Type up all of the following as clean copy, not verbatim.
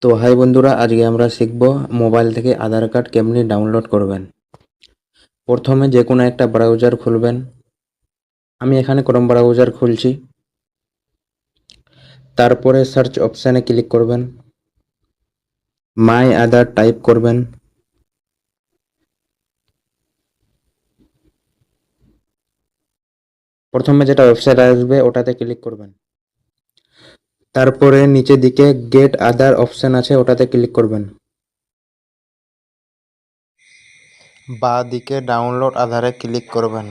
তো হাই বন্ধুরা, আজকে আমরা শিখব মোবাইল থেকে আধার কার্ড কেমনি ডাউনলোড করবেন। প্রথমে যে কোনো একটা ব্রাউজার খুলবেন। আমি এখানে ক্রোম ব্রাউজার খুলছি। তারপরে সার্চ অপশানে ক্লিক করবেন, মাই আধার টাইপ করবেন। প্রথমে যেটা ওয়েবসাইট আসবে ওটাতে ক্লিক করবেন। তারপরে নিচের দিকে গেট আধার অপশান আছে, ওটাতে ক্লিক করবেন। বাঁ দিকে ডাউনলোড আধারে ক্লিক করবেন।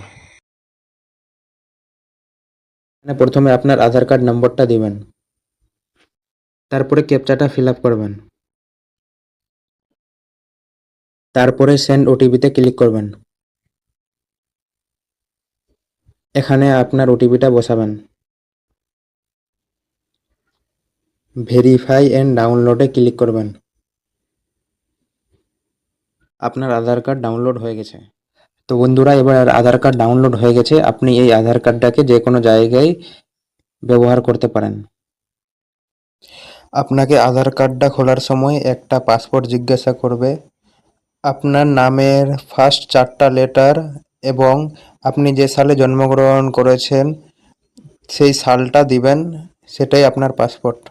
এখানে প্রথমে আপনার আধার কার্ড নম্বরটা দিবেন। তারপরে ক্যাপচাটা ফিল আপ করবেন। তারপরে সেন্ড ওটিপিতে ক্লিক করবেন। এখানে আপনার ওটিপিটা বসাবেন। ভেরিফাই এন্ড ডাউনলোডে ক্লিক করবেন। আপনার আধার কার্ড ডাউনলোড হয়ে গেছে। তো বন্ধুরা, এবার আধার কার্ড ডাউনলোড হয়ে গেছে। আপনি এই আধার কার্ডটাকে যে কোনো জায়গায় ব্যবহার করতে পারেন। আপনাকে আধার কার্ডটা খোলার সময় একটা পাসওয়ার্ড জিজ্ঞাসা করবে। আপনার নামের ফার্স্ট 4টা লেটার এবং আপনি যে সালে জন্মগ্রহণ করেছেন সেই সালটা দিবেন। সেটাই আপনার পাসপোর্ট।